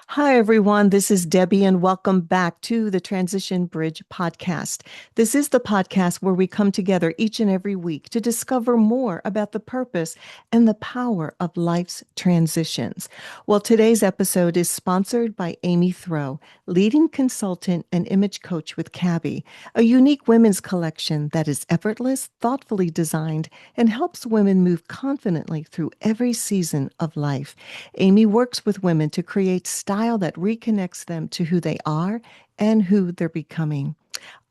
Hi, everyone. This is Debbie, and welcome back to the Transition Bridge podcast. This is the podcast where we come together each and every week to discover more about the purpose and the power of life's transitions. Well, today's episode is sponsored by Amy Throw, leading consultant and image coach with Cabby, a unique women's collection that is effortless, thoughtfully designed, and helps women move confidently through every season of life. Amy works with women to create style that reconnects them to who they are and who they're becoming.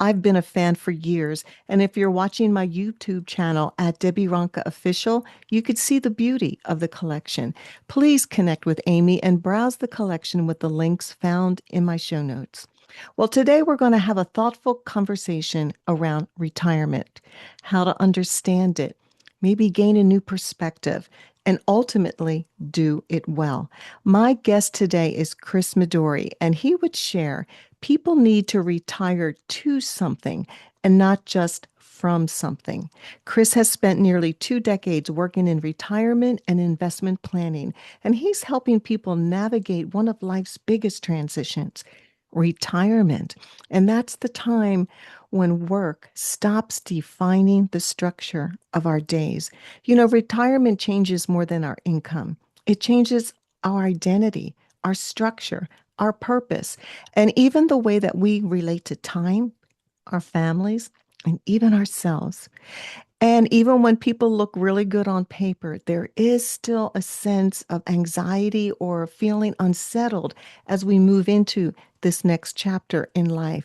I've been a fan for years, and if you're watching my YouTube channel at Debi Ronca Official, you could see the beauty of the collection. Please connect with Amy and browse the collection with the links found in my show notes. Well, today we're going to have a thoughtful conversation around retirement, how to understand it, maybe gain a new perspective, and ultimately do it well. My guest today is Chris Madori, and he would share people need to retire to something and not just from something. Chris has spent nearly 2 decades working in retirement and investment planning, and he's helping people navigate one of life's biggest transitions, retirement. And that's the time when work stops defining the structure of our days. Retirement changes more than our income. It changes our identity, our structure, our purpose, and even the way that we relate to time, our families, and even ourselves. And even when people look really good on paper, there is still a sense of anxiety or feeling unsettled as we move into this next chapter in life.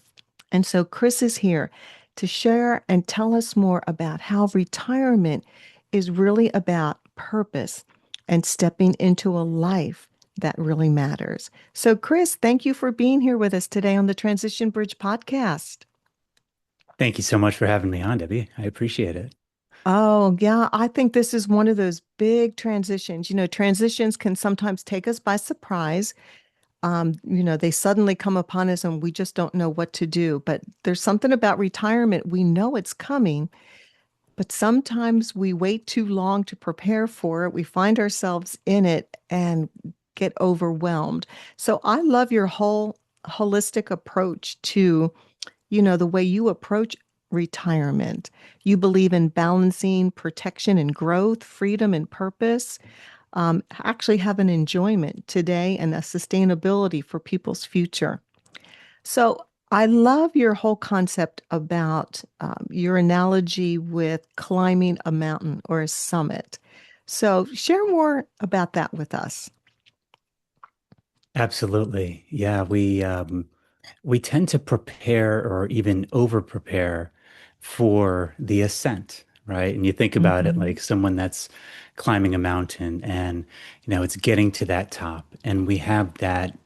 And so Chris is here to share and tell us more about how retirement is really about purpose and stepping into a life that really matters. So, Chris, thank you for being here with us today on the Transition Bridge podcast. Thank you so much for having me on, Debbie. I appreciate it. Oh, yeah. I think this is one of those big transitions. Transitions can sometimes take us by surprise. They suddenly come upon us and we just don't know what to do. But there's something about retirement. We know it's coming, but sometimes we wait too long to prepare for it. We find ourselves in it and get overwhelmed. So I love your whole holistic approach to the way you approach retirement. You believe in balancing protection and growth, freedom and purpose, actually have an enjoyment today and a sustainability for people's future. So I love your whole concept about your analogy with climbing a mountain or a summit. So share more about that with us. Absolutely. Yeah, we tend to prepare or even over prepare for the ascent, right? And you think about it Hmm. like someone that's climbing a mountain and it's getting to that top and we have that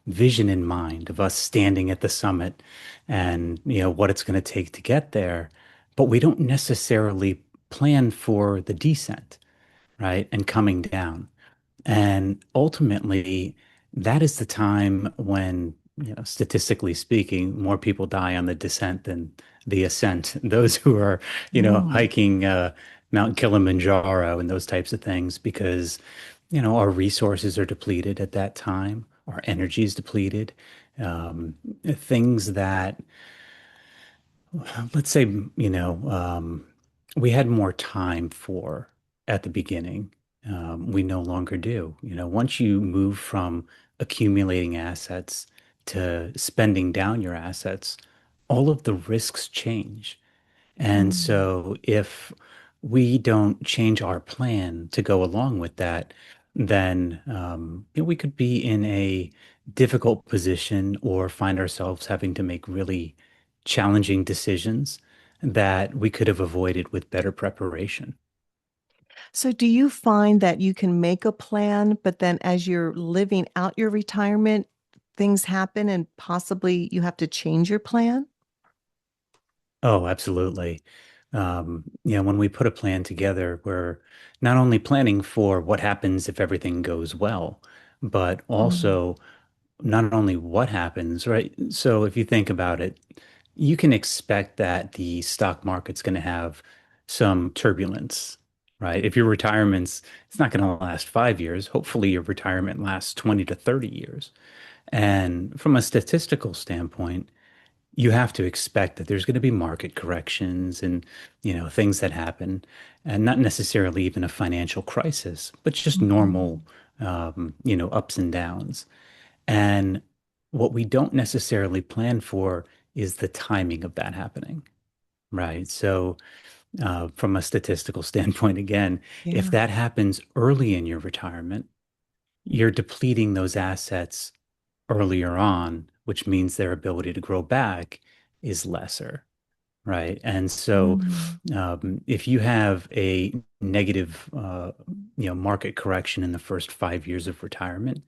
vision in mind of us standing at the summit and what it's going to take to get there, but we don't necessarily plan for the descent, right? And coming down. And ultimately, that is the time when, statistically speaking, more people die on the descent than the ascent. Those who are, Mm. hiking Mount Kilimanjaro and those types of things, because, our resources are depleted at that time, our energy is depleted. Things that let's say, we had more time for at the beginning. We no longer do. Once you move from accumulating assets to spending down your assets, all of the risks change. And Mm. so if we don't change our plan to go along with that, then we could be in a difficult position or find ourselves having to make really challenging decisions that we could have avoided with better preparation. So, do you find that you can make a plan, but then as you're living out your retirement, things happen and possibly you have to change your plan? Oh, absolutely. When we put a plan together, we're not only planning for what happens if everything goes well, but Mm. also not only what happens, right? So if you think about it, you can expect that the stock market's going to have some turbulence, right? If your retirement's, it's not going to last 5 years. Hopefully, your retirement lasts 20 to 30 years. And from a statistical standpoint, you have to expect that there's going to be market corrections and, things that happen, and not necessarily even a financial crisis, but just normal, Mhm. ups and downs. And what we don't necessarily plan for is the timing of that happening, right? So, from a statistical standpoint, again, if Yeah. that happens early in your retirement, you're depleting those assets earlier on, which means their ability to grow back is lesser, right? And so, Mm. if you have a negative, market correction in the first 5 years of retirement,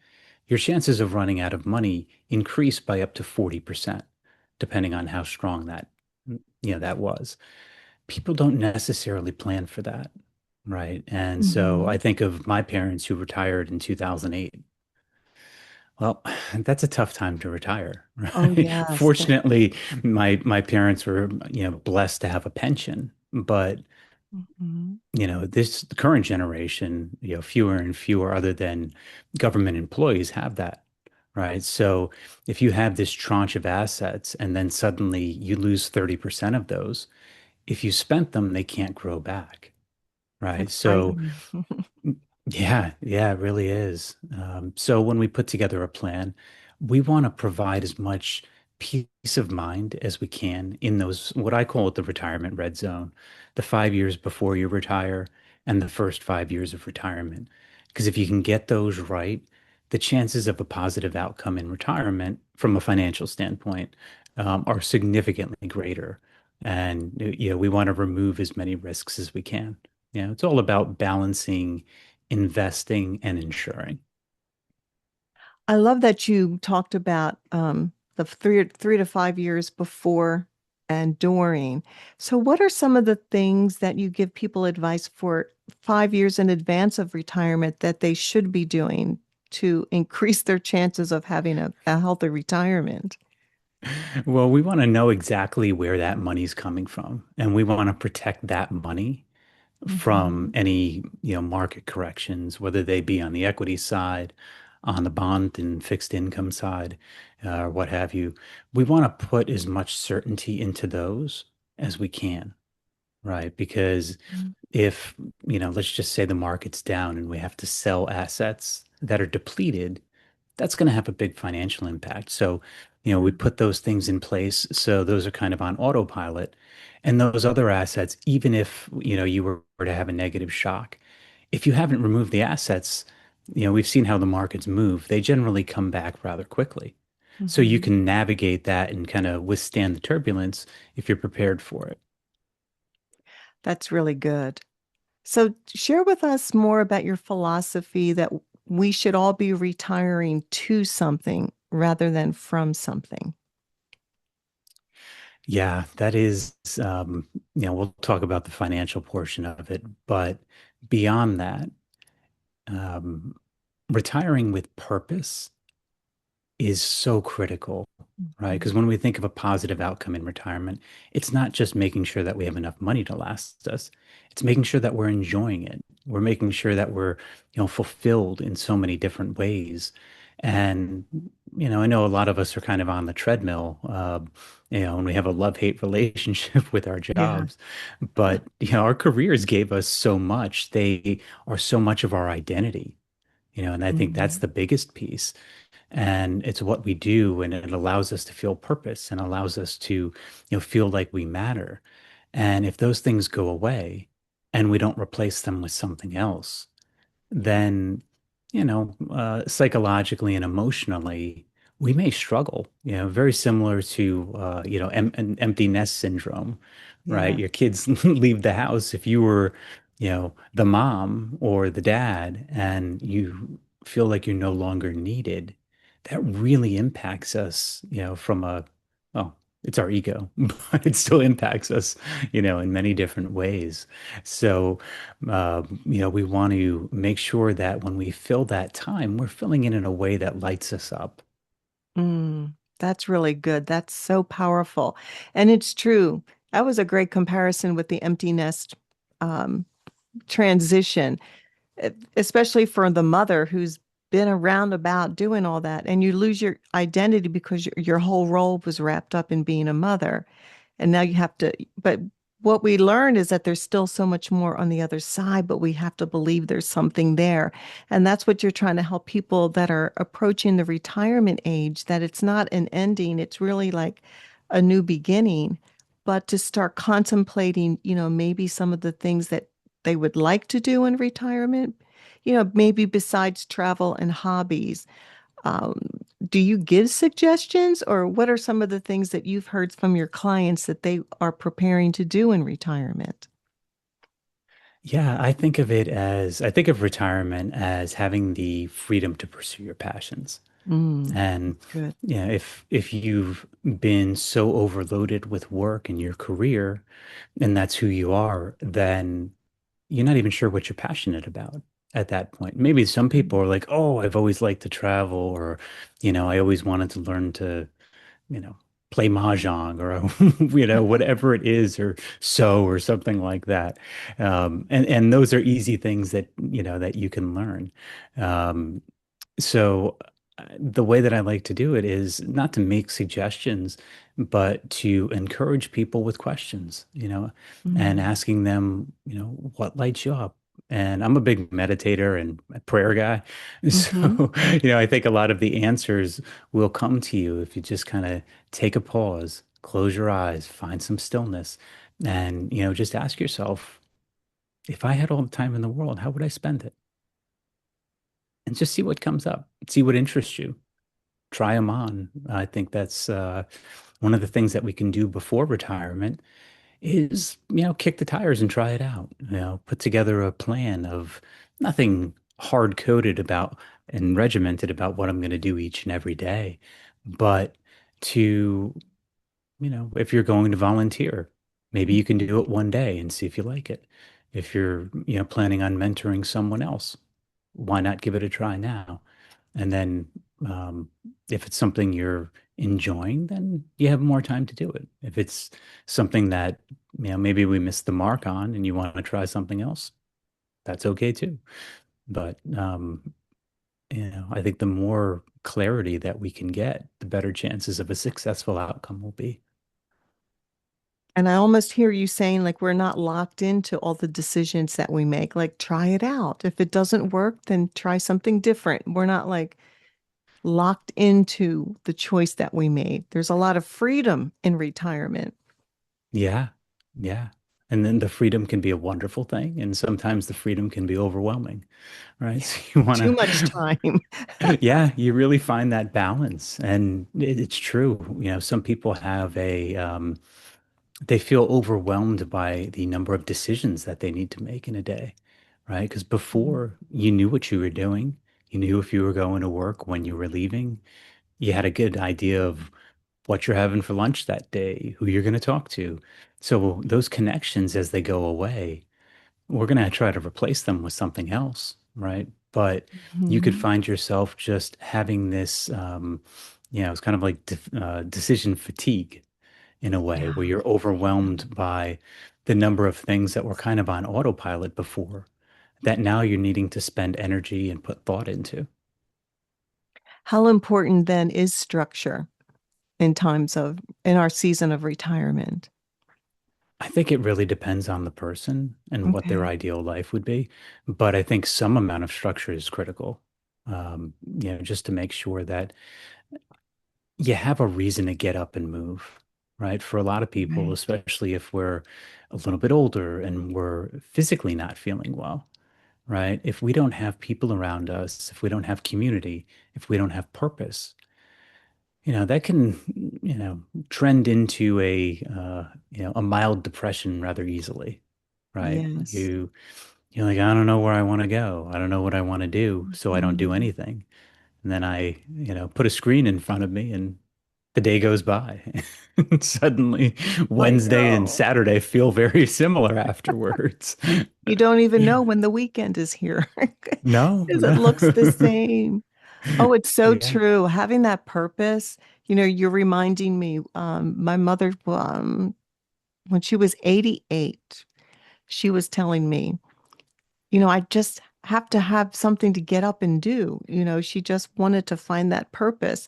your chances of running out of money increase by up to 40%, depending on how strong that was. People don't necessarily plan for that, right? And so I Mhm. think of my parents who retired in 2008. Well, that's a tough time to retire, Oh, right? yes. Fortunately, my parents were, blessed to have a pension, but Mhm. this current generation, fewer and fewer other than government employees have that, right? So if you have this tranche of assets and then suddenly you lose 30% of those, if you spent them, they can't grow back, right? That's So frightening. yeah, yeah, it really is. So when we put together a plan, we want to provide as much peace of mind as we can in those, what I call it, the retirement red zone, the 5 years before you retire and the first 5 years of retirement. Because if you can get those right, the chances of a positive outcome in retirement from a financial standpoint, are significantly greater. And, we want to remove as many risks as we can. It's all about balancing investing and insuring. I love that you talked about the 3 to 5 years before and during. So, what are some of the things that you give people advice for 5 years in advance of retirement that they should be doing to increase their chances of having a healthy retirement? Well, we want to know exactly where that money's coming from, and we want to protect that money from Hmm. any, market corrections, whether they be on the equity side, on the bond and fixed income side, or what have you. We want to put as much certainty into those as we can, right? Because if, let's just say the market's down and we have to sell assets that are depleted, that's going to have a big financial impact. So, we put those things in place. So those are kind of on autopilot. And those other assets, even if, you were to have a negative shock, if you haven't removed the assets, we've seen how the markets move. They generally come back rather quickly. So you Hmm. can navigate that and kind of withstand the turbulence if you're prepared for it. That's really good. So, share with us more about your philosophy that we should all be retiring to something rather than from something. Yeah, that is, we'll talk about the financial portion of it, but beyond that, um, retiring with purpose is so critical, right? Because Mhm. when we think of a positive outcome in retirement, it's not just making sure that we have enough money to last us. It's making sure that we're enjoying it. We're making sure that we're, fulfilled in so many different ways. And, I know a lot of us are kind of on the treadmill, and we have a love-hate relationship with our Yeah. jobs. But, our careers gave us so much. They are so much of our identity, and I think that's Mhm. the biggest piece. And it's what we do, and it allows us to feel purpose and allows us to, feel like we matter. And if those things go away and we don't replace them with something else, then, psychologically and emotionally, we may struggle, very similar to, an empty nest syndrome, right? Yeah. Your kids leave the house. If you were, the mom or the dad and you feel like you're no longer needed, that really impacts us, from well, it's our ego, but it still impacts us, in many different ways. So, we want to make sure that when we fill that time, we're filling it in a way that lights us up. That's really good. That's so powerful. And it's true. That was a great comparison with the empty nest. Um, transition, especially for the mother who's been around about doing all that, and you lose your identity because your whole role was wrapped up in being a mother. And now you have to, but what we learned is that there's still so much more on the other side, but we have to believe there's something there. And that's what you're trying to help people that are approaching the retirement age, that it's not an ending, it's really like a new beginning, but to start contemplating, maybe some of the things that they would like to do in retirement, maybe besides travel and hobbies. um, do you give suggestions, or what are some of the things that you've heard from your clients that they are preparing to do in retirement? Yeah, I think of retirement as having the freedom to pursue your passions. And That's good. yeah, if you've been so overloaded with work and your career, and that's who you are, then you're not even sure what you're passionate about at that point. Maybe some people are like, "Oh, I've always liked to travel," or, I always wanted to learn to, you know, play mahjong or, whatever it is, or sew or something like that. And those are easy things that, that you can learn. Um, so the way that I like to do it is not to make suggestions, but to encourage people with questions, and Mm-hmm. asking them, what lights you up. And I'm a big meditator and a prayer guy. Mm-hmm. So, I think a lot of the answers will come to you if you just kind of take a pause, close your eyes, find some stillness, and, just ask yourself, if I had all the time in the world, how would I spend it? And just see what comes up, see what interests you, try them on. I think that's one of the things that we can do before retirement is, kick the tires and try it out. Put together a plan of nothing hard coded about and regimented about what I'm going to do each and every day, but to, if you're going to volunteer, maybe you can do it one day and see if you like it. If you're, planning on mentoring someone else, why not give it a try now? And then um, if it's something you're enjoying, then you have more time to do it. If it's something that, maybe we missed the mark on and you want to try something else, that's okay too. But, I think the more clarity that we can get, the better chances of a successful outcome will be. And I almost hear you saying, like, we're not locked into all the decisions that we make. Like, try it out. If it doesn't work, then try something different. We're not like locked into the choice that we made. There's a lot of freedom in retirement. Yeah. Yeah. And then the freedom can be a wonderful thing. And sometimes the freedom can be overwhelming, right? Yeah. So you want Too much to time. Yeah, you really find that balance. And it's true. Some people have they feel overwhelmed by the number of decisions that they need to make in a day, right? Because before you knew what you were doing, you knew if you were going to work, when you were leaving, you had a good idea of what you're having for lunch that day, who you're going to talk to. So those connections, as they go away, we're going to try to replace them with something else, right? But you could Mhm. find yourself just having this, it's kind of like decision fatigue in a way, where Yeah. you're overwhelmed by the number of things that were kind of on autopilot before, that now you're needing to spend energy and put thought into. How important then is structure in our season of retirement? I think it really depends on the person and what their Okay. ideal life would be. But I think some amount of structure is critical, just to make sure that you have a reason to get up and move, right? For a lot of people, Right. especially if we're a little bit older and we're physically not feeling well, right? If we don't have people around us, if we don't have community, if we don't have purpose, that can, trend into a mild depression rather easily, right? Yes. You're like, I don't know where I want to go. I don't know what I want to do, so I don't do Mhm. anything. And then I, put a screen in front of me and the day goes by. And suddenly I Wednesday and know. Saturday feel very similar afterwards. You don't even know when the weekend is here No, because it no. looks the same. Oh, it's so Yeah. true. Having that purpose, you're reminding me, my mother, when she was 88, she was telling me, I just have to have something to get up and do. She just wanted to find that purpose.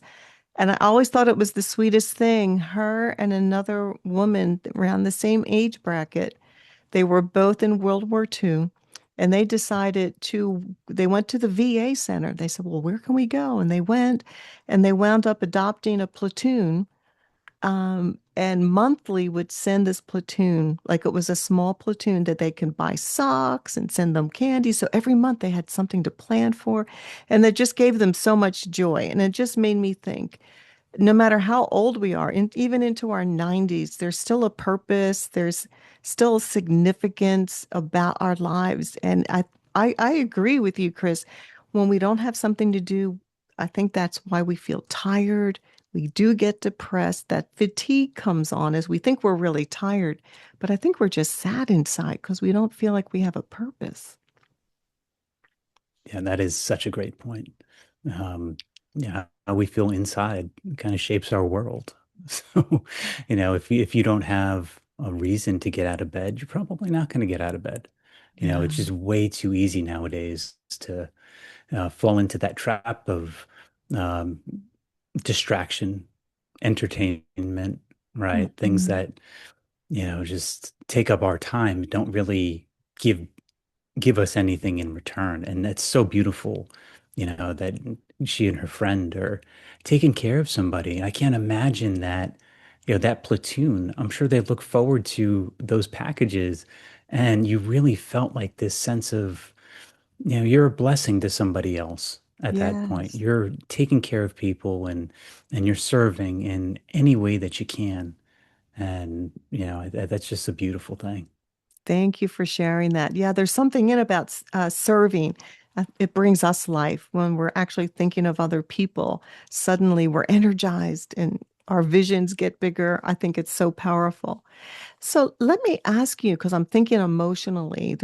And I always thought it was the sweetest thing. Her and another woman around the same age bracket, they were both in World War II. And they went to the VA center. They said, well, where can we go? And they went, and they wound up adopting a platoon, and monthly would send this platoon, like it was a small platoon that they can buy socks and send them candy. So every month they had something to plan for. And that just gave them so much joy. And it just made me think, no matter how old we are, even into our 90s, there's still a purpose, there's still significance about our lives. And I agree with you, Chris. When we don't have something to do, I think that's why we feel tired. We do get depressed. That fatigue comes on as we think we're really tired, but I think we're just sad inside because we don't feel like we have a purpose. Yeah, that is such a great point. Yeah, how we feel inside kind of shapes our world. So, if you don't have a reason to get out of bed, you're probably not going to get out of bed. Yeah. It's just way too easy nowadays to fall into that trap of um, distraction, entertainment, right? Things Mhm. that, just take up our time, don't really give give us anything in return. And that's so beautiful, that she and her friend are taking care of somebody. I can't imagine that, that platoon. I'm sure they look forward to those packages. And you really felt like this sense of, you're a blessing to somebody else at that point. Yes. You're taking care of people and you're serving in any way that you can. And, that's just a beautiful thing. Thank you for sharing that. Yeah, there's something in about serving. It brings us life when we're actually thinking of other people. Suddenly we're energized and our visions get bigger. I think it's so powerful. So let me ask you, because I'm thinking emotionally,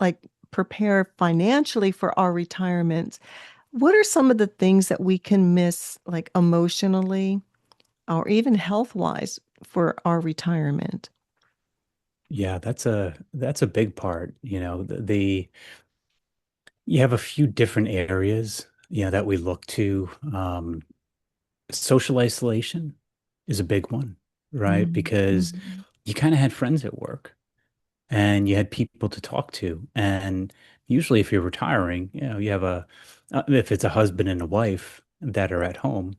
like prepare financially for our retirements. What are some of the things that we can miss, like emotionally or even health wise, for our retirement? Yeah, that's a big part. You have a few different areas, that we look to. Social isolation is a big one, right? Because Mhm. you kind of had friends at work and you had people to talk to. And usually if you're retiring, you have if it's a husband and a wife that are at home,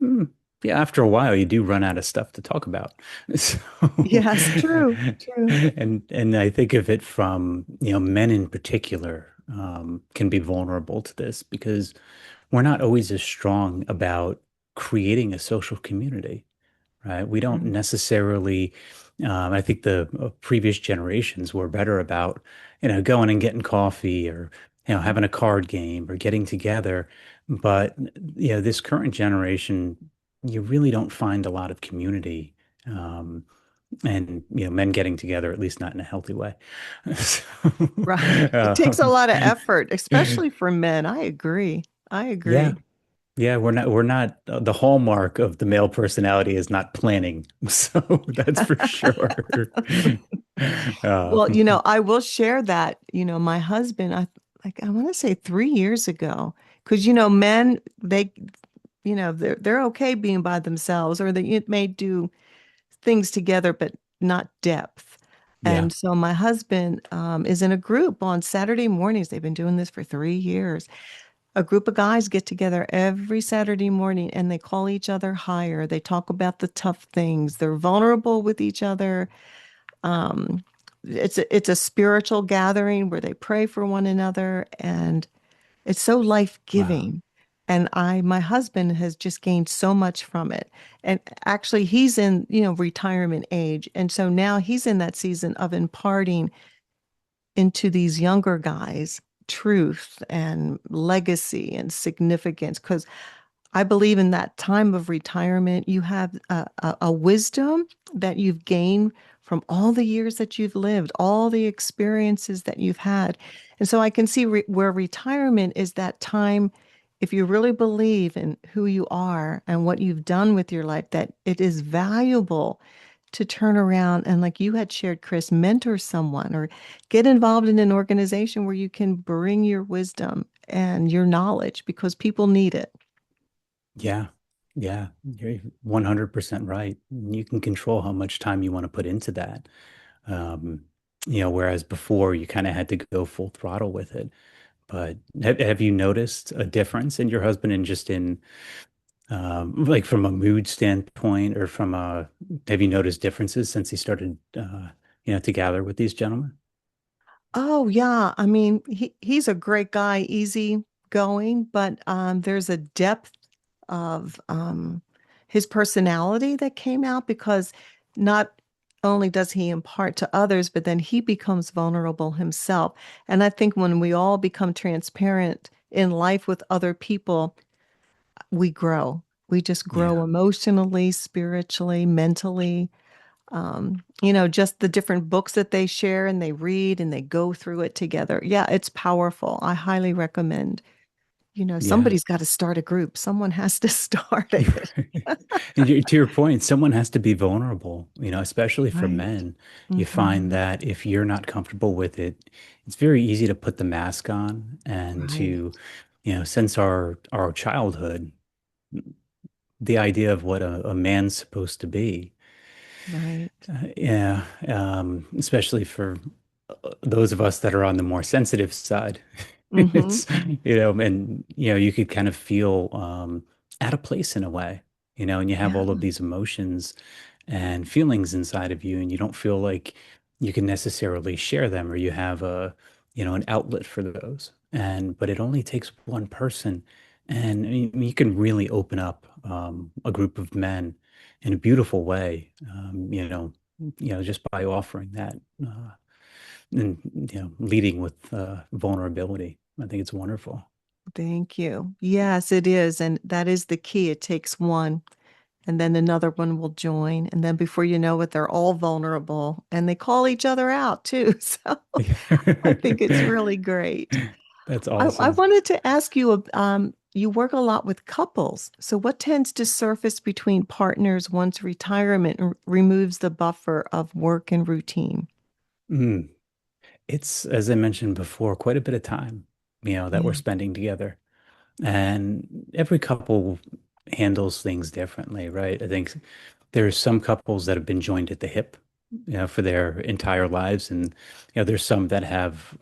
mm, yeah, after a while you do run out of stuff to talk about. So, Yes, true, true. and I think of it from, men in particular, can be vulnerable to this because we're not always as strong about creating a social community, right? We don't Right. necessarily, I think the previous generations were better about, going and getting coffee or, having a card game or getting together. But, this current generation, you really don't find a lot of community. And, men getting together, at least not in a healthy way. So, Right. It takes a um, lot of effort, especially for men. I agree. I yeah. agree. Yeah, we're not the hallmark of the male personality is not planning. So that's for sure. Well, Um, I will share that, my husband, I want to say 3 years ago, because men, they're okay being by themselves, or they may do things together, but not depth. yeah. And so my husband is in a group on Saturday mornings. They've been doing this for 3 years. A group of guys get together every Saturday morning and they call each other higher. They talk about the tough things. They're vulnerable with each other. Um, it's a spiritual gathering where they pray for one another, and it's so Wow. life-giving. And my husband has just gained so much from it. And actually, he's in, retirement age. And so now he's in that season of imparting into these younger guys truth and legacy and significance. Because I believe in that time of retirement, you have a wisdom that you've gained from all the years that you've lived, all the experiences that you've had. And so I can see where retirement is that time, if you really believe in who you are and what you've done with your life, that it is valuable to turn around and, like you had shared, Chris, mentor someone or get involved in an organization where you can bring your wisdom and your knowledge because people need it. Yeah. Yeah. You're 100% right. You can control how much time you want to put into that. Um, whereas before you kind of had to go full throttle with it. But have you noticed a difference in your husband and just in like from a mood standpoint or have you noticed differences since he started to gather with these gentlemen? Oh yeah, I mean he's a great guy, easy going, but there's a depth of his personality that came out because not only does he impart to others, but then he becomes vulnerable himself. And I think when we all become transparent in life with other people, we grow. We just grow Yeah. emotionally, spiritually, mentally. Just the different books that they share and they read and they go through it together. Yeah, it's powerful. I highly recommend. Yeah. Somebody's got to start a group. Someone has to start it. And to your point, someone has to be vulnerable, especially for Right. men. You find Hmm. that if you're not comfortable with it, it's very easy to put the mask on and Right. since our childhood, the idea of what a man's supposed to be. Right. Yeah, especially for those of us that are on the more sensitive side. Hmm. It's, and, you could kind of feel out of place in a way, and you have Yeah. all of these emotions and feelings inside of you, and you don't feel like you can necessarily share them or you have an outlet for those. But it only takes one person, and I mean, you can really open up a group of men in a beautiful way, just by offering that and leading with vulnerability. I think it's wonderful. Thank you. Yes, it is. And that is the key. It takes one, and then another one will join. And then before you know it, they're all vulnerable and they call each other out too. So I think it's really great. That's I awesome. wanted to ask you, you work a lot with couples. So what tends to surface between partners once retirement removes the buffer of work and routine? Mm. It's, as I mentioned before, quite a bit of time, that we're Yeah. spending together. And every couple handles things differently, right? I think there's some couples that have been joined at the hip, for their entire lives. And, there's some that have,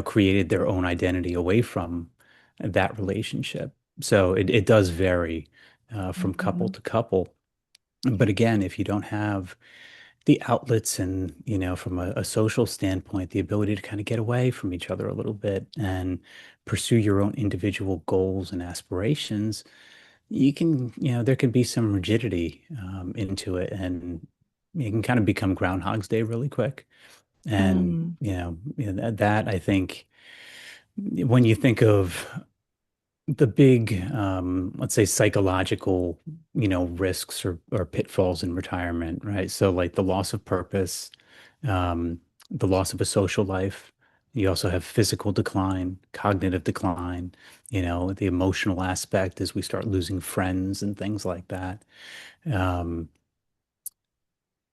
created their own identity away from that relationship. So it does vary from couple Mhm. to couple. But again, if you don't have the outlets and, from a social standpoint, the ability to kind of get away from each other a little bit and pursue your own individual goals and aspirations, there can be some rigidity into it, and you can kind of become Groundhog's Day really quick. And, Mm. that I think when you think of the big, let's say psychological, risks or pitfalls in retirement, right? So like the loss of purpose, the loss of a social life. You also have physical decline, cognitive decline, the emotional aspect as we start losing friends and things like that. Um,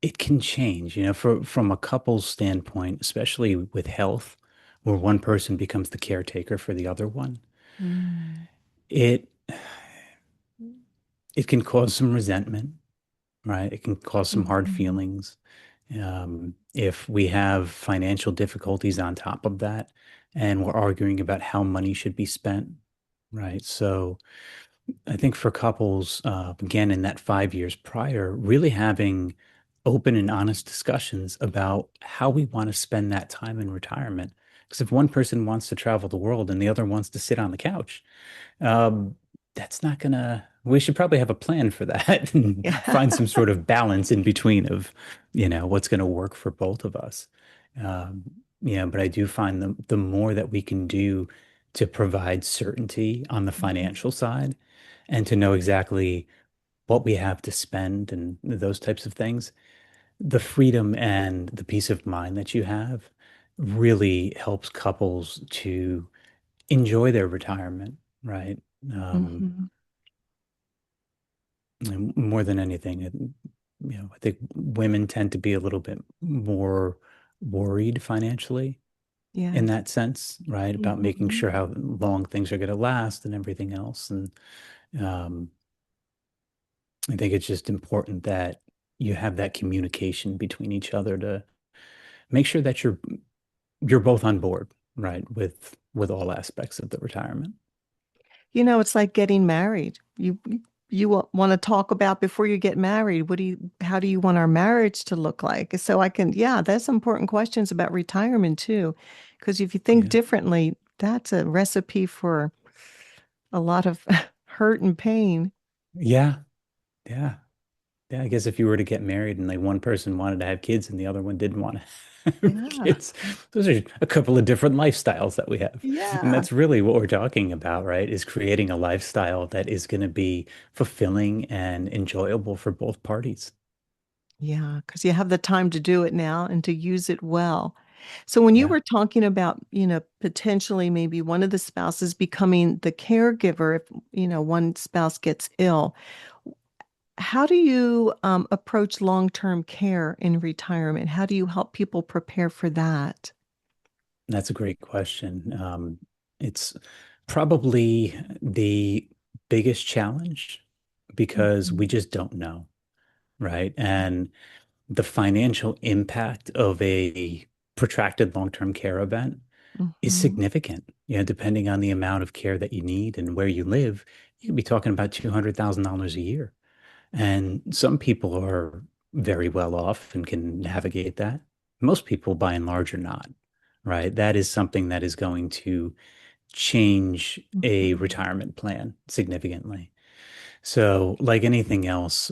it can change, from a couple's standpoint, especially with health, where one person becomes the caretaker for the other one. Mm. It it can cause some resentment, right? It can cause some hard Mhm. feelings. If we have financial difficulties on top of that, and we're arguing about how money should be spent, right? So I think for couples, again, in that 5 years prior, really having open and honest discussions about how we want to spend that time in retirement. Because if one person wants to travel the world and the other wants to sit on the couch, um, that's not gonna, we should probably have a plan for that and Yeah. find some sort of balance in between of, what's gonna work for both of us. Um, but I do find the more that we can do to provide certainty on the Mhm. financial side and to know exactly what we have to spend and those types of things, the freedom and the peace of mind that you have really helps couples to enjoy their retirement, right? Um, Mhm. more than anything. I think women tend to be a little bit more worried financially in Yes. that sense, right? About making Hmm. sure how long things are going to last and everything else. And um, I think it's just important that you have that communication between each other to make sure that you're both on board, right, with all aspects of the retirement. It's like getting married. You want to talk about before you get married. How do you want our marriage to look like? So I can, yeah, that's important questions about retirement too. Because if you think Yeah. differently, that's a recipe for a lot of hurt and pain. Yeah. Yeah. Yeah, I guess if you were to get married and like one person wanted to have kids and the other one didn't want to have Yeah. kids, those are a couple of different lifestyles that we have. And Yeah. that's really what we're talking about, right? Is creating a lifestyle that is going to be fulfilling and enjoyable for both parties. Yeah, because you have the time to do it now and to use it well. So when you Yeah, were talking about, potentially maybe one of the spouses becoming the caregiver if, one spouse gets ill, how do you approach long-term care in retirement? How do you help people prepare for that? that's a great question. It's probably the biggest challenge because we Mhm. just don't know, right? And the financial impact of a protracted long-term care event is Mhm. significant. Depending on the amount of care that you need and where you live, you could be talking about $200,000 a year. And some people are very well off and can navigate that. Most people, by and large, are not, right? That is something that is going to change a Mhm. retirement plan significantly. So, like anything else,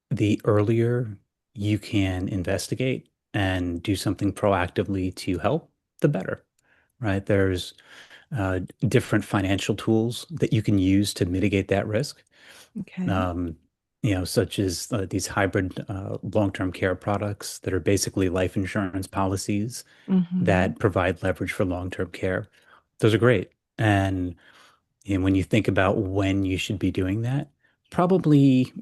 the earlier you can investigate and do something proactively to help, the better, right? There's different financial tools that you can use to mitigate that risk, Okay. um, such as these hybrid long-term care products that are basically life insurance policies Mhm. that provide leverage for long-term care. Those are great. And when you think about when you should be doing that, probably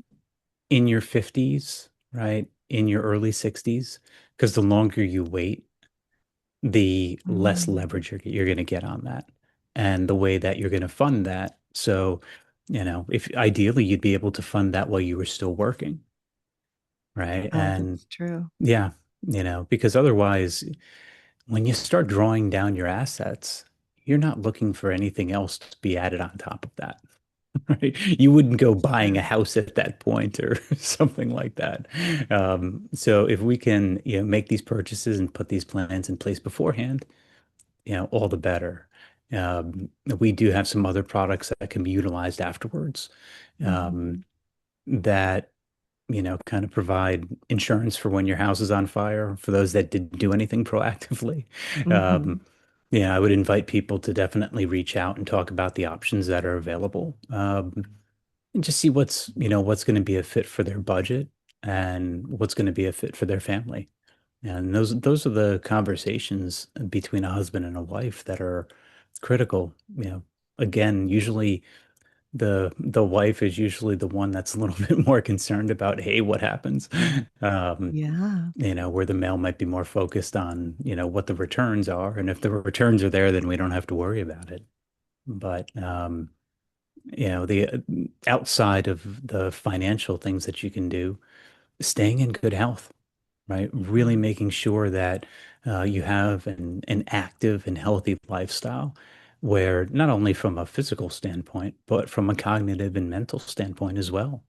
in your 50s, right? In your early 60s, because the longer you wait, the less Mm. leverage you're going to get on that and the way that you're going to fund that. So, if ideally you'd be able to fund that while you were still working, right? Oh, And that's true. yeah, because otherwise, when you start drawing down your assets, you're not looking for anything else to be added on top of that. Right? You wouldn't go buying a True. house at that point or something like that. So if we can, make these purchases and put these plans in place beforehand, all the better. We do have some other products that can be utilized afterwards, um, Mhm. that, kind of provide insurance for when your house is on fire for those that didn't do anything proactively. Um, Mhm. yeah, I would invite people to definitely reach out and talk about the options that are available. And just see what's going to be a fit for their budget and what's going to be a fit for their family. And those are the conversations between a husband and a wife that are critical. Again, usually the wife is usually the one that's a little bit more concerned about, hey, what happens? Um, Yeah. where the male might be more focused on, what the returns are. And if the returns are there, then we don't have to worry about it. But the outside of the financial things that you can do, staying in good health, right? Really Yeah. making sure that you have an active and healthy lifestyle where not only from a physical standpoint, but from a cognitive and mental standpoint as well.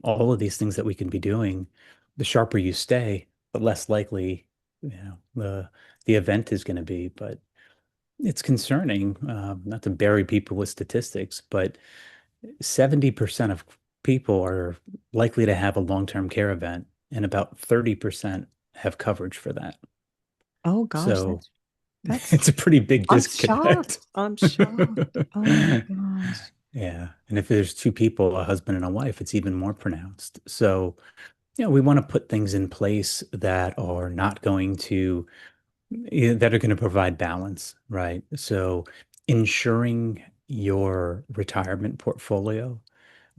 All of these things that we can be doing, the sharper you stay, the less likely, the event is going to be. But it's concerning, not to bury people with statistics, but 70% of people are likely to have a long-term care event, and about 30% have coverage for that. Oh gosh, So that's it's a pretty big I'm disconnect. shocked. I'm shocked. Oh my gosh. Yeah. And if there's two people, a husband and a wife, it's even more pronounced. So, we want to put things in place that are not going to, that are going to provide balance, right? So ensuring your retirement portfolio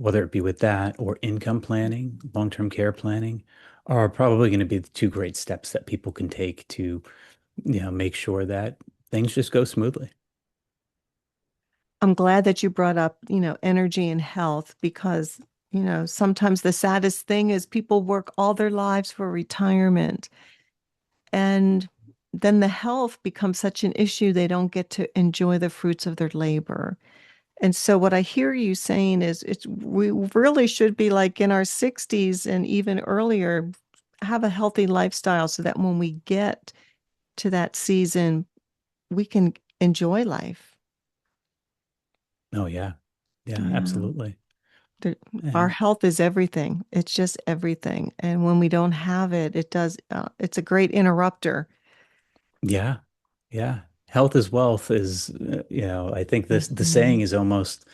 whether it be with that or income planning, long-term care planning, are probably going to be the two great steps that people can take to, make sure that things just go smoothly. I'm glad that you brought up, energy and health because, sometimes the saddest thing is people work all their lives for retirement and then the health becomes such an issue they don't get to enjoy the fruits of their labor. And so what I hear you saying is we really should be like in our 60s and even earlier, have a healthy lifestyle so that when we get to that season, we can enjoy life. Oh yeah. Yeah, Yeah. absolutely. The, our And health is everything. It's just everything. And when we don't have it, it's a great interrupter. yeah, yeah. Health is wealth is, I think the saying Mhm. is almost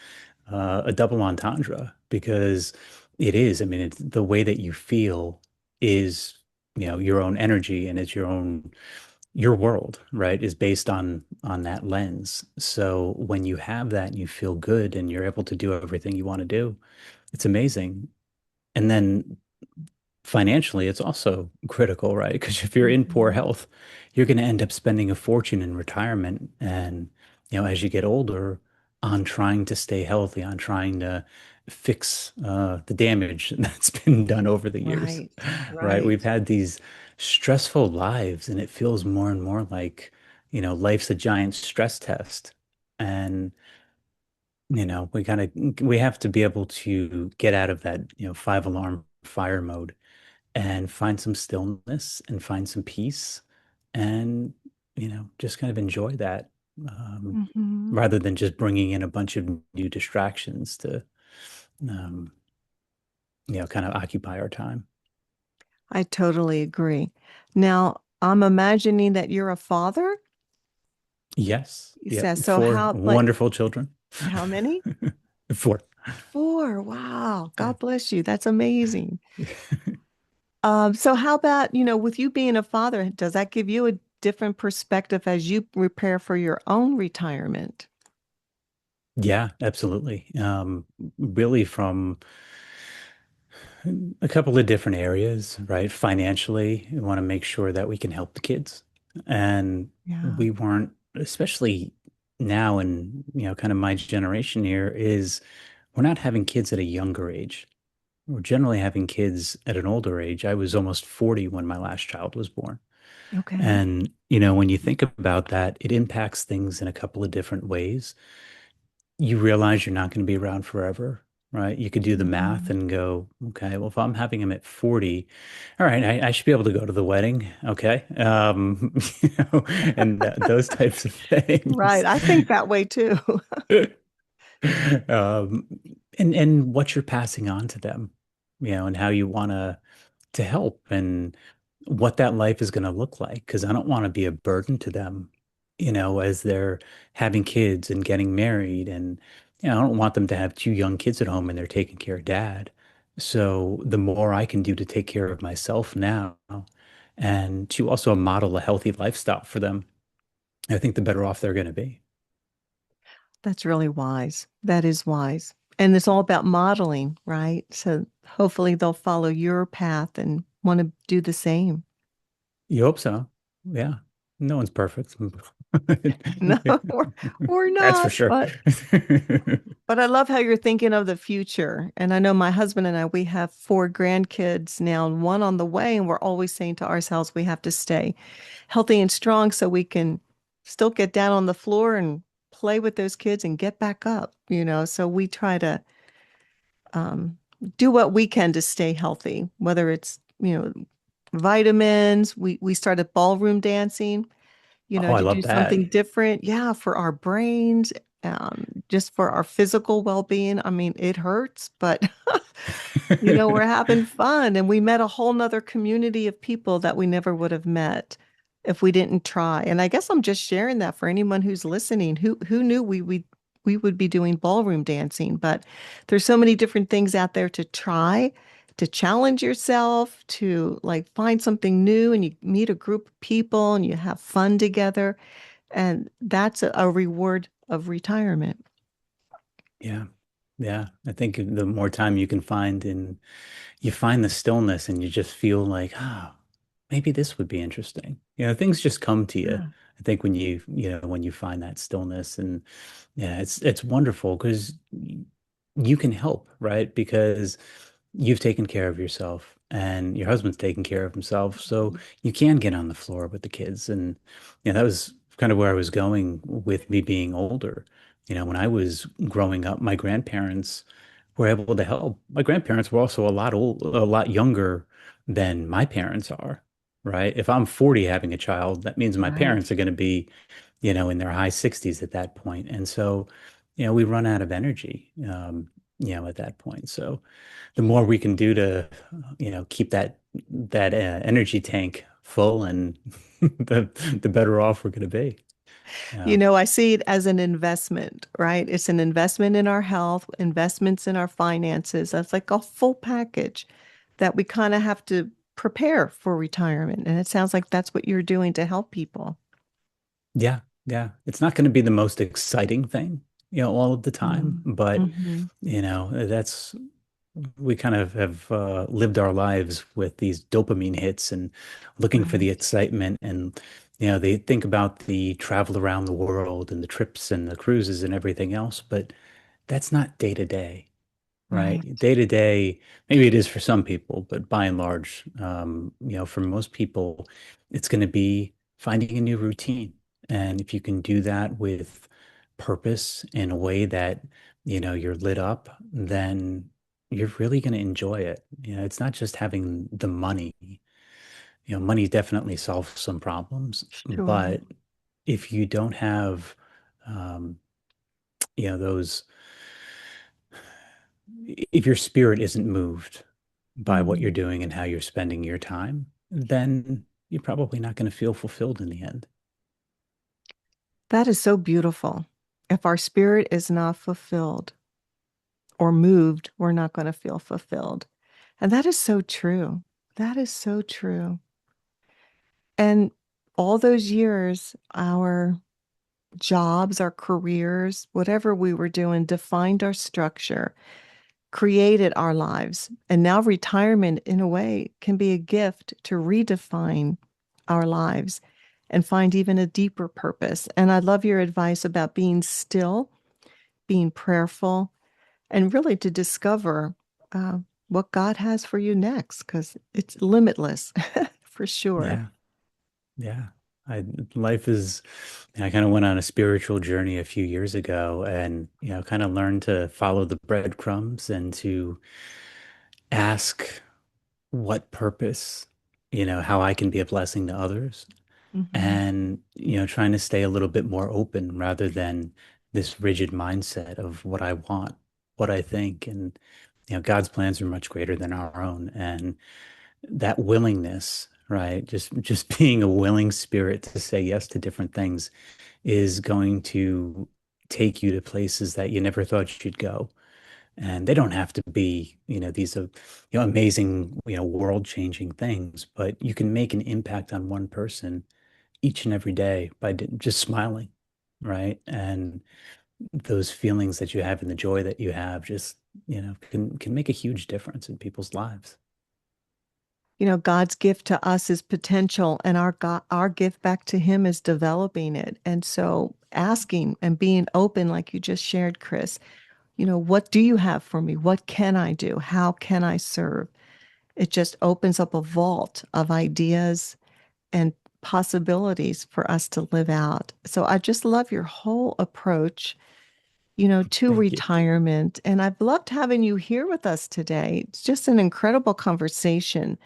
a double entendre because it is. I mean, it's the way that you feel is, your own energy and it's your world, right, is based on that lens. So when you have that and you feel good and you're able to do everything you want to do, it's amazing. And then financially, it's also critical, right? Because if you're in poor Mhm. health, you're going to end up spending a fortune in retirement. And, as you get older, on trying to stay healthy, on trying to fix the damage that's been done over the years, Right, right? We've right. had these stressful lives, and it feels more and more like, life's a giant stress test. And, we have to be able to get out of that, five alarm fire mode and find some stillness and find some peace and, just kind of enjoy that um, Hmm. rather than just bringing in a bunch of new distractions to, um, kind of occupy our time. I totally agree. Now, I'm imagining that you're a father. Yes. You Yep. said so Four how like wonderful children. how many? Four. Four. Wow. Yeah. God bless you. That's amazing. So how about, with you being a father, does that give you a different perspective as you prepare for your own retirement? Yeah, absolutely. Really from a couple of different areas, right? Financially, we want to make sure that we can help the kids. And Yeah. we weren't, especially now in, kind of my generation here, is we're not having kids at a younger age. We're generally having kids at an older age. I was almost 40 when my last child was born. Okay. And, when you think about that, it impacts things in a couple of different ways. You realize you're not going to be around forever, right? You could do the math Mhm. and go, okay, well, if I'm having him at 40, all right, I should be able to go to the wedding. Okay. And those types of Right. things. I think that way too. Um, and what you're passing on to them, and how you want to help and what that life is going to look like. Because I don't want to be a burden to them, as they're having kids and getting married. And, I don't want them to have two young kids at home and they're taking care of dad. So the more I can do to take care of myself now and to also model a healthy lifestyle for them, I think the better off they're going to be. That's really wise. That is wise. And it's all about modeling, right? So hopefully they'll follow your path and want to do the same. You hope so. Yeah. No one's perfect. No, we're That's for not, sure. but I love how you're thinking of the future. And I know my husband and I, we have four grandkids now, and one on the way, and we're always saying to ourselves, we have to stay healthy and strong so we can still get down on the floor and play with those kids and get back up, So we try to um, do what we can to stay healthy, whether it's, vitamins. We started ballroom dancing, Oh, I to do love that. something different. Yeah, for our brains, just for our physical well-being. I mean, it hurts, but we're having fun. And we met a whole nother community of people that we never would have met if we didn't try. And I guess I'm just sharing that for anyone who's listening. Who knew we would be doing ballroom dancing? But there's so many different things out there to try, to challenge yourself, to like find something new, and you meet a group of people and you have fun together. And that's a reward of retirement. Yeah. Yeah. I think the more time you can find in, you find the stillness and you just feel like, ah, maybe this would be interesting. Things just come to you. Yeah. I think when you find that stillness and yeah, it's wonderful because you can help, right? Because you've taken care of yourself and your husband's taken care of himself. So you can get on the floor with the kids. And that was kind of where I was going with me being older. When I was growing up, my grandparents were able to help. My grandparents were also a lot younger than my parents are, right? If I'm 40 having a child, that means my Right. parents are going to be, in their high 60s at that point. And so, we run out of energy, at that point. So the more we can do to, keep that energy tank full and the better off we're going to be. You Yeah. know, I see it as an investment, right? It's an investment in our health, investments in our finances. That's like a full package that we kind of have to prepare for retirement. And it sounds like that's what you're doing to help people. Yeah. Yeah. It's not going to be the most exciting thing, all of the time, Mm. but, Hmm. that's we kind of have lived our lives with these dopamine hits and looking for the Right. excitement. And, they think about the travel around the world and the trips and the cruises and everything else, but that's not day to day, right? Right. Day to day, maybe it is for some people, but by and large, for most people, it's going to be finding a new routine. And if you can do that with purpose in a way that, you're lit up, then you're really going to enjoy it. It's not just having the money. Money definitely solves some problems, Sure. but if you don't have, um, those if your spirit isn't moved by what you're Mhm. doing and how you're spending your time, then you're probably not going to feel fulfilled in the end. That is so beautiful. If our spirit is not fulfilled or moved, we're not going to feel fulfilled. And that is so true. That is so true. And all those years, our jobs, our careers, whatever we were doing, defined our structure, created our lives. And now retirement, in a way, can be a gift to redefine our lives and find even a deeper purpose. And I love your advice about being still, being prayerful, and really to discover uh, what God has for you next, because it's limitless for sure. Yeah, yeah. I life is I kind of went on a spiritual journey a few years ago and kind of learned to follow the breadcrumbs and to ask what purpose, how I can be a blessing to others Mhm. and trying to stay a little bit more open rather than this rigid mindset of what I want, what I think. And God's plans are much greater than our own, and that willingness, right, just being a willing spirit to say yes to different things is going to take you to places that you never thought you'd go. And they don't have to be these amazing world changing things, but you can make an impact on one person each and every day by just smiling, right? And those feelings that you have and the joy that you have just, can make a huge difference in people's lives. You know, God's gift to us is potential, and our gift back to Him is developing it. And so, asking and being open, like you just shared, Chris, what do you have for me? What can I do? How can I serve? It just opens up a vault of ideas and possibilities for us to live out. So, I just love your whole approach, to Thank you. retirement. And I've loved having you here with us today. It's just an incredible conversation.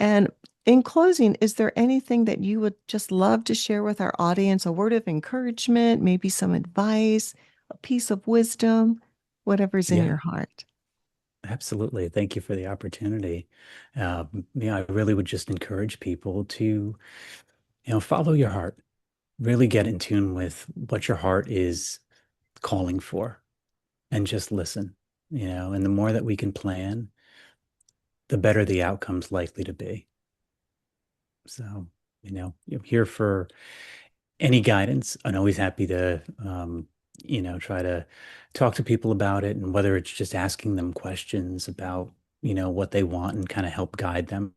And in closing, is there anything that you would just love to share with our audience? A word of encouragement, maybe some advice, a piece of wisdom, whatever's in Yeah, your heart. absolutely. Thank you for the opportunity. I really would just encourage people to, follow your heart, really get in tune with what your heart is calling for and just listen, and the more that we can plan, the better the outcome's likely to be. So, you're here for any guidance. I'm always happy to, try to talk to people about it, and whether it's just asking them questions about, what they want and kind of help guide them,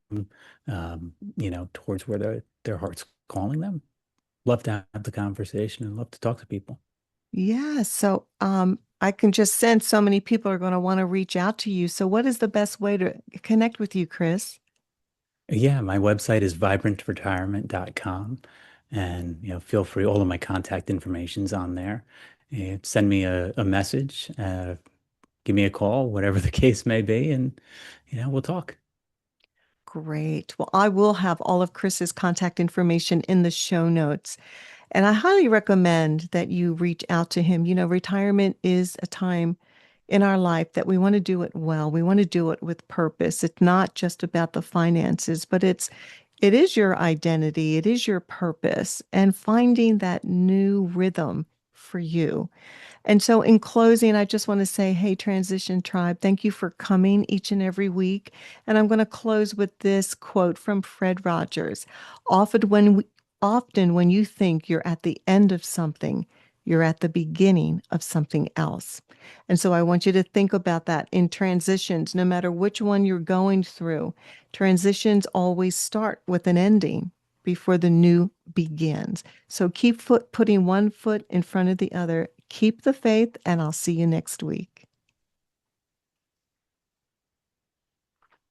towards where their heart's calling them. Love to have the conversation and love to talk to people. Yeah. So I can just sense so many people are going to want to reach out to you. So what is the best way to connect with you, Chris? Yeah, my website is vibrantretirement.com, and feel free. All of my contact information's on there. Send me a message, give me a call, whatever the case may be, and we'll talk. Great. Well, I will have all of Chris's contact information in the show notes. And I highly recommend that you reach out to him. Retirement is a time in our life that we want to do it well. We want to do it with purpose. It's not just about the finances, but it is your identity, it is your purpose, and finding that new rhythm for you. And so, in closing, I just want to say, hey, Transition Tribe, thank you for coming each and every week. And I'm going to close with this quote from Fred Rogers. Often often when you think you're at the end of something, you're at the beginning of something else. And so I want you to think about that in transitions, no matter which one you're going through. Transitions always start with an ending before the new begins. So keep putting one foot in front of the other. Keep the faith, and I'll see you next week.